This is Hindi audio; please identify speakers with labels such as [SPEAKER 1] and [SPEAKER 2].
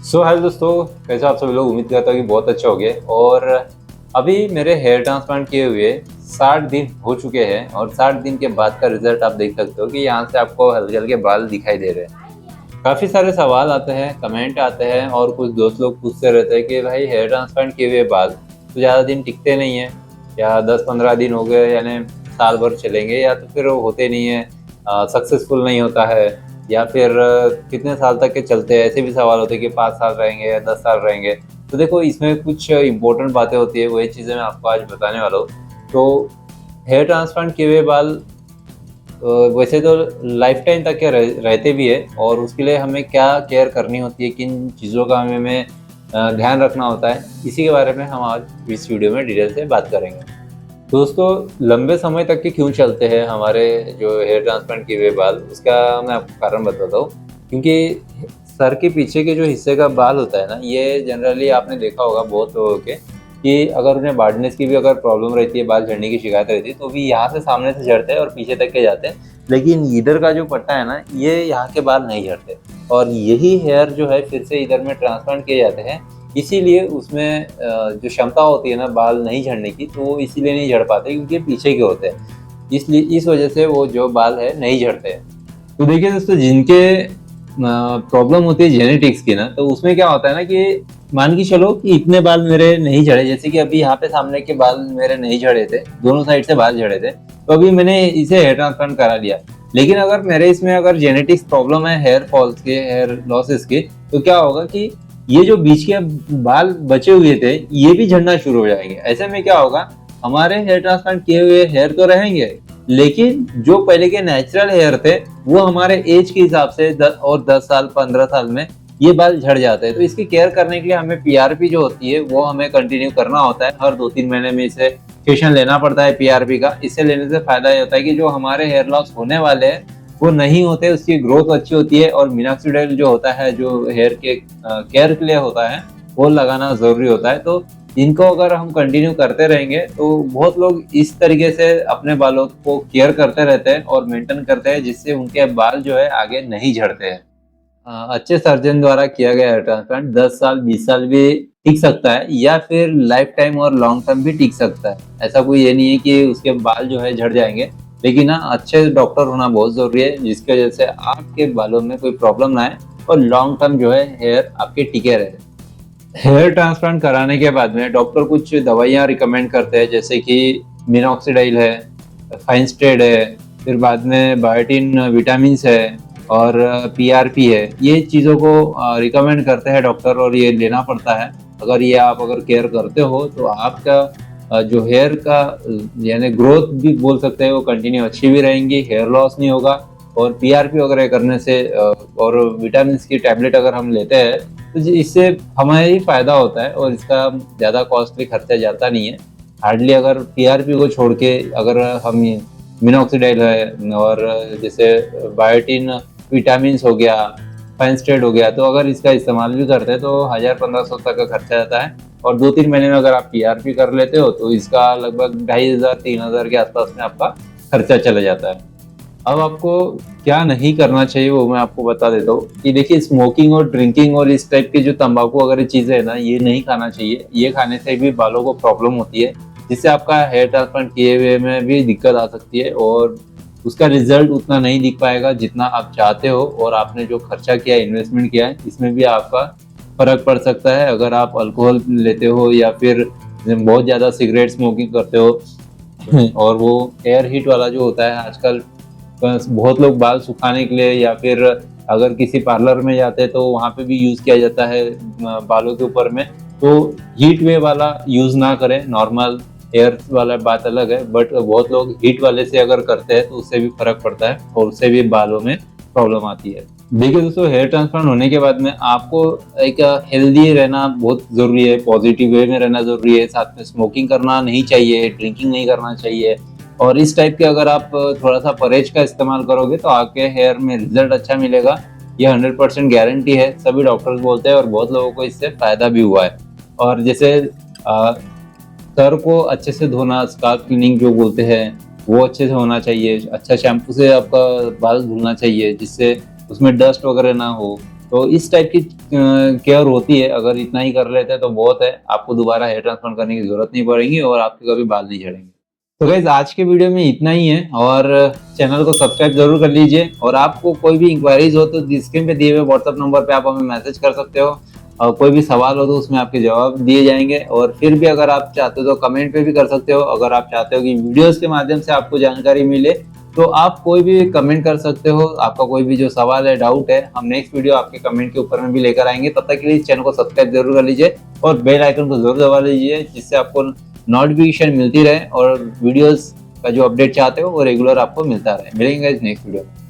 [SPEAKER 1] हेलो दोस्तों, कैसे आप सभी लोग। उम्मीद करता हूँ कि बहुत अच्छे होंगे। और अभी मेरे हेयर ट्रांसप्लांट किए हुए 60 दिन हो चुके हैं और 60 दिन के बाद का रिजल्ट आप देख सकते हो कि यहाँ से आपको हल्के हल्के बाल दिखाई दे रहे हैं। काफ़ी सारे सवाल आते हैं, कमेंट आते हैं और कुछ दोस्त लोग पूछते रहते हैं कि भाई हेयर ट्रांसप्लांट किए हुए बाल तो ज़्यादा दिन टिकते नहीं हैं, या 10-15 दिन हो गए यानी साल भर चलेंगे, या तो फिर होते नहीं है, सक्सेसफुल नहीं होता है, या फिर कितने साल तक के चलते हैं। ऐसे भी सवाल होते हैं कि 5 साल रहेंगे या 10 साल रहेंगे। तो देखो, इसमें कुछ इम्पोर्टेंट बातें होती है, वही चीज़ें मैं आपको आज बताने वाला हूँ। तो हेयर ट्रांसप्लांट किए हुए बाल वैसे तो लाइफ टाइम तक के रहते भी है, और उसके लिए हमें क्या केयर करनी होती है, किन चीज़ों का हमें ध्यान रखना होता है, इसी के बारे में हम आज इस वीडियो में डिटेल से बात करेंगे। दोस्तों, लंबे समय तक के क्यों चलते हैं हमारे जो हेयर ट्रांसप्लांट किए हुए बाल, उसका मैं आपको कारण बताता हूँ। क्योंकि सर के पीछे के जो हिस्से का बाल होता है ना, ये जनरली आपने देखा होगा बहुत लोगों के कि अगर उन्हें बार्डनेस की भी अगर प्रॉब्लम रहती है, बाल झड़ने की शिकायत रहती है, तो भी यहाँ से सामने से झड़ते हैं और पीछे तक के जाते हैं। लेकिन इधर का जो पट्टा है ना, ये यहाँ के बाल नहीं झड़ते, और यही हेयर जो है फिर से इधर में ट्रांसप्लांट किए जाते हैं। इसीलिए उसमें जो क्षमता होती है ना बाल नहीं झड़ने की, तो वो इसीलिए नहीं झड़ पाते क्योंकि पीछे के होते हैं। इसलिए इस वजह से वो जो बाल है नहीं झड़ते हैं। तो देखिए दोस्तों, जिनके प्रॉब्लम होती है जेनेटिक्स की ना, तो उसमें क्या होता है ना कि मान के चलो कि इतने बाल मेरे नहीं झड़े, जैसे कि अभी यहाँ पे सामने के बाल मेरे नहीं झड़े थे, दोनों साइड से बाल झड़े थे, तो अभी मैंने इसे हेयर ट्रांसप्लांट करा लिया। लेकिन अगर मेरे इसमें अगर जेनेटिक्स प्रॉब्लम है हेयर फॉल्स के, हेयर लॉसेस के, तो क्या होगा कि ये जो बीच के बाल बचे हुए थे ये भी झड़ना शुरू हो जाएंगे। ऐसे में क्या होगा, हमारे हेयर ट्रांसप्लांट किए हुए हेयर तो रहेंगे, लेकिन जो पहले के नेचुरल हेयर थे वो हमारे एज के हिसाब से 10 साल 15 साल में ये बाल झड़ जाते हैं। तो इसकी केयर करने के लिए हमें पीआरपी जो होती है वो हमें कंटिन्यू करना होता है। हर 2-3 महीने में इसे सेशन लेना पड़ता है पीआरपी का। इससे लेने से फायदा ये होता है कि जो हमारे हेयर लॉस होने वाले हैं वो नहीं होते, उसकी ग्रोथ अच्छी होती है। और मिनॉक्सिडिल जो होता है, जो हेयर के केयर के लिए होता है, वो लगाना जरूरी होता है। तो इनको अगर हम कंटिन्यू करते रहेंगे तो बहुत लोग इस तरीके से अपने बालों को केयर करते रहते हैं और मेंटेन करते हैं, जिससे उनके बाल जो है आगे नहीं झड़ते हैं। अच्छे सर्जन द्वारा किया गया हेयर ट्रांसप्लांट 10 साल 20 साल भी टिक सकता है, या फिर लाइफ टाइम और लॉन्ग टर्म भी टिक सकता है। ऐसा कोई ये नहीं है कि उसके बाल जो है झड़ जाएंगे। लेकिन हाँ, अच्छे डॉक्टर होना बहुत जरूरी है, जिसकी वजह से आपके बालों में कोई प्रॉब्लम ना आए और लॉन्ग टर्म जो है हेयर आपके टिके रहे। हेयर ट्रांसप्लांट कराने के बाद में डॉक्टर कुछ दवाइयाँ रिकमेंड करते हैं, जैसे कि मिनॉक्सिडाइल है, फाइनस्टेड है, फिर बाद में बायोटिन विटामिन है, और पीआरपी है। ये चीज़ों को रिकमेंड करते हैं डॉक्टर, और ये लेना पड़ता है। अगर ये आप अगर केयर करते हो तो आपका जो हेयर का यानी ग्रोथ भी बोल सकते हैं वो कंटिन्यू अच्छी भी रहेंगी, हेयर लॉस नहीं होगा। और पीआरपी वगैरह करने से और विटामिन की टैबलेट अगर हम लेते हैं तो इससे हमें ही फायदा होता है, और इसका ज़्यादा कॉस्टली खर्चा जाता नहीं है। हार्डली अगर पीआरपी को छोड़ के अगर हम मिनॉक्सिडाइल है और जैसे बायोटिन विटामिन हो गया, फाइनस्टेड हो गया, तो अगर इसका इस्तेमाल भी करते हैं तो 1000-1500 तक का खर्चा आता है। और 2-3 महीने में अगर आप पीआरपी कर लेते हो तो इसका लगभग 2500-3000 के आसपास में आपका खर्चा चला जाता है। अब आपको क्या नहीं करना चाहिए वो मैं आपको बता देता हूँ कि देखिए, स्मोकिंग और ड्रिंकिंग और इस टाइप की जो तंबाकू वगैरह चीजें है ना, ये नहीं खाना चाहिए। ये खाने से भी बालों को प्रॉब्लम होती है, जिससे आपका हेयर ट्रांसप्लांट किए हुए में भी दिक्कत आ सकती है, और उसका रिजल्ट उतना नहीं दिख पाएगा जितना आप चाहते हो। और आपने जो खर्चा किया है, इन्वेस्टमेंट किया है, इसमें भी आपका फर्क पड़ सकता है। अगर आप अल्कोहल लेते हो या फिर बहुत ज्यादा सिगरेट स्मोकिंग करते हो और वो एयर हीट वाला जो होता है आजकल, बस बहुत लोग बाल सुखाने के लिए या फिर अगर किसी पार्लर में जाते हैं तो वहाँ पे भी यूज़ किया जाता है बालों के ऊपर में। तो हीट वे वाला यूज़ ना करें, नॉर्मल एयर वाला बात अलग है, बट बहुत लोग हीट वाले से अगर करते हैं तो उससे भी फर्क पड़ता है और उससे भी बालों में प्रॉब्लम आती है। देखिए दोस्तों, हेयर ट्रांसप्लांट होने के बाद में आपको एक हेल्दी रहना बहुत ज़रूरी है, पॉजिटिव वे में रहना ज़रूरी है। साथ में स्मोकिंग करना नहीं चाहिए, ड्रिंकिंग नहीं करना चाहिए। और इस टाइप के अगर आप थोड़ा सा परहेज का इस्तेमाल करोगे तो आपके हेयर में रिजल्ट अच्छा मिलेगा। ये 100% गारंटी है, सभी डॉक्टर्स बोलते हैं, और बहुत लोगों को इससे फायदा भी हुआ है। और जैसे सर को अच्छे से धोना, स्काल्प क्लीनिंग जो बोलते हैं, वो अच्छे से होना चाहिए। अच्छा शैम्पू से आपका बाल धुलना चाहिए, जिससे उसमें डस्ट वगैरह ना हो। तो इस टाइप की केयर होती है, अगर इतना ही कर लेते हैं तो बहुत है, आपको दोबारा हेयर ट्रांसप्लांट करने की जरूरत नहीं पड़ेगी और आपके कभी बाल नहीं झड़ेंगे। तो गाइस आज के वीडियो में इतना ही है, और चैनल को सब्सक्राइब जरूर कर लीजिए, और आपको कोई भी इंक्वायरीज हो तो स्क्रीन पे दिए हुए व्हाट्सएप नंबर पे आप हमें मैसेज कर सकते हो, और कोई भी सवाल हो तो उसमें आपके जवाब दिए जाएंगे। और फिर भी अगर आप चाहते हो तो कमेंट पे भी कर सकते हो, अगर आप चाहते हो कि वीडियोस के माध्यम से आपको जानकारी मिले तो आप कोई भी कमेंट कर सकते हो, आपका कोई भी जो सवाल है, डाउट है, हम नेक्स्ट वीडियो आपके कमेंट के ऊपर में भी लेकर आएंगे। तब तक के लिए इस चैनल को सब्सक्राइब जरूर कर लीजिए और बेल आइकन को जरूर दबा लीजिए, जिससे आपको नोटिफिकेशन मिलती रहे और वीडियोस का जो अपडेट चाहते हो वो रेगुलर आपको मिलता रहे। मिलेंगे नेक्स्ट वीडियो में।